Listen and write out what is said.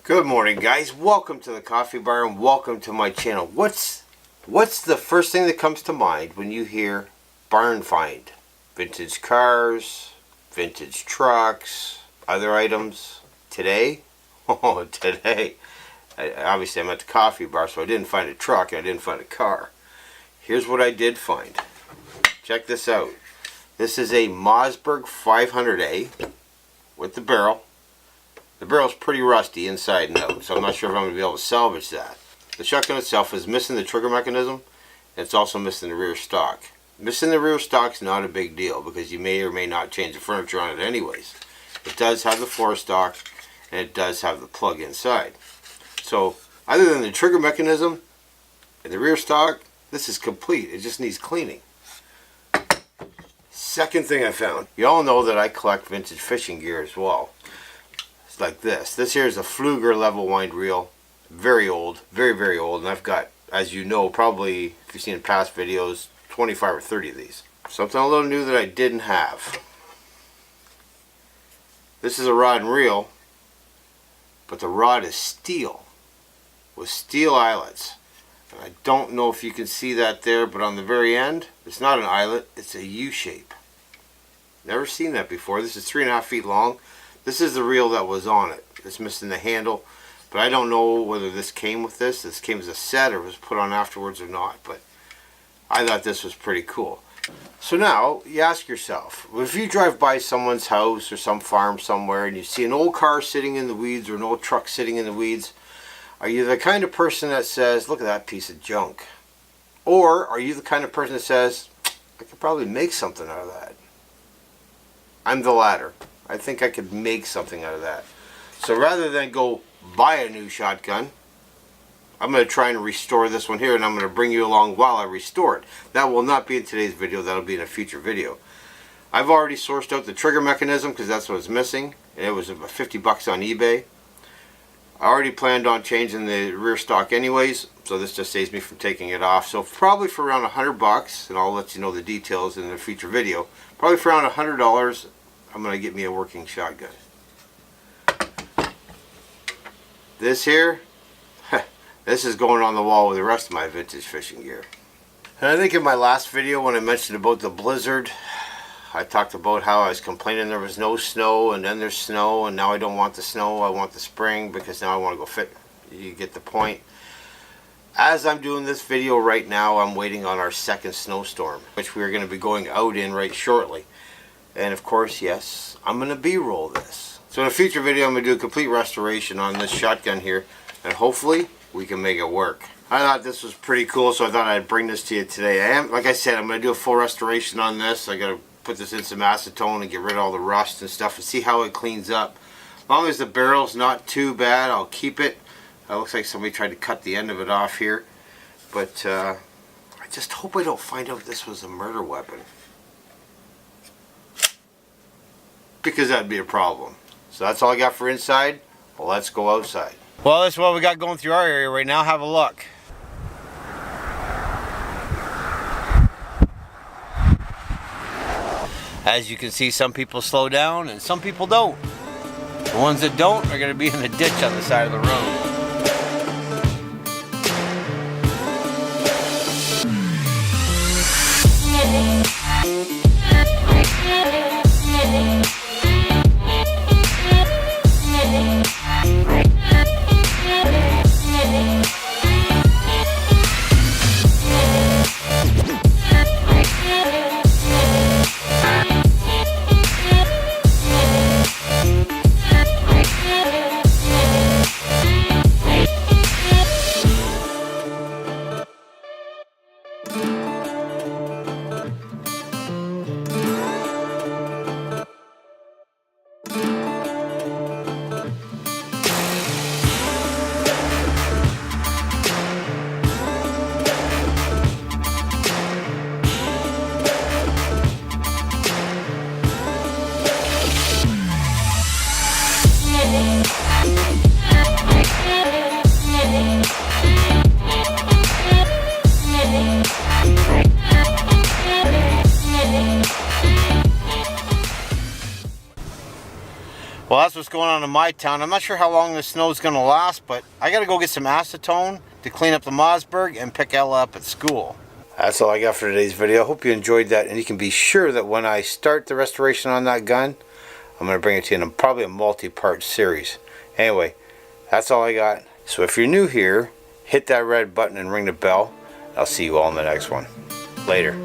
Good morning, guys. Welcome to the coffee bar and welcome to my channel. What's the first thing that comes to mind when you hear barn find? Vintage cars, vintage trucks, other items. Today? Oh, today. Obviously, I'm at the coffee bar, so I didn't find a truck and I didn't find a car. Here's what I did find. Check this out. This is a Mossberg 500A with the barrel. The barrel's pretty rusty inside and out, so I'm not sure if I'm going to be able to salvage that. The shotgun itself is missing the trigger mechanism, and it's also missing the rear stock. Missing the rear stock's not a big deal because you may or may not change the furniture on it anyways. It does have the floor stock, and it does have the plug inside. So, other than the trigger mechanism and the rear stock, this is complete. It just needs cleaning. Second thing I found. You all know that I collect vintage fishing gear as well. Like this. This here is a Pflueger level wind reel. Very old. Very, very old. And I've got, as you know, probably, if you've seen past videos, 25 or 30 of these. Something a little new that I didn't have. This is a rod and reel, but the rod is steel. With steel eyelets. And I don't know if you can see that there, but on the very end, it's not an eyelet, it's a U-shape. Never seen that before. This is 3.5 feet long. This is the reel that was on it. It's missing the handle, but I don't know whether this came with this. This came as a set or was put on afterwards or not, but I thought this was pretty cool. So now, you ask yourself, if you drive by someone's house or some farm somewhere and you see an old car sitting in the weeds or an old truck sitting in the weeds, are you the kind of person that says, look at that piece of junk? Or are you the kind of person that says, I could probably make something out of that? I'm the latter. I think I could make something out of that. So rather than go buy a new shotgun, I'm going to try and restore this one here, and I'm going to bring you along while I restore it. That will not be in today's video. That'll be in a future video. I've already sourced out the trigger mechanism because that's what's missing, and it was about 50 bucks on eBay. I already planned on changing the rear stock anyways, so this just saves me from taking it off. So probably for around 100 bucks, and I'll let you know the details in a future video. Probably for around $100. I'm going to get me a working shotgun. This here, this is going on the wall with the rest of my vintage fishing gear. And I think in my last video when I mentioned about the blizzard, I talked about how I was complaining there was no snow and then there's snow and now I don't want the snow, I want the spring because now I want to go fit. You get the point. As I'm doing this video right now, I'm waiting on our second snowstorm, which we are going to be going out in right shortly. And of course, yes, I'm going to B-roll this. So in a future video, I'm going to do a complete restoration on this shotgun here. And hopefully, we can make it work. I thought this was pretty cool, so I thought I'd bring this to you today. Like I said, I'm going to do a full restoration on this. I got to put this in some acetone and get rid of all the rust and stuff and see how it cleans up. As long as the barrel's not too bad, I'll keep it. It looks like somebody tried to cut the end of it off here. But I just hope I don't find out this was a murder weapon. Because that'd be a problem. So that's all I got for inside. Well, let's go outside. Well, that's what we got going through our area right now. Have a look. As you can see, some people slow down and some people don't. The ones that don't are going to be in the ditch on the side of the road. that's what's going on in my town. I'm not sure how long this snow is going to last, but I got to go get some acetone to clean up the Mossberg and pick Ella up at school. That's all I got for today's video. I hope you enjoyed that, and you can be sure that when I start the restoration on that gun, I'm going to bring it to you in probably a multi-part series. Anyway, that's all I got. So if you're new here, hit that red button and ring the bell. I'll see you all in the next one. Later.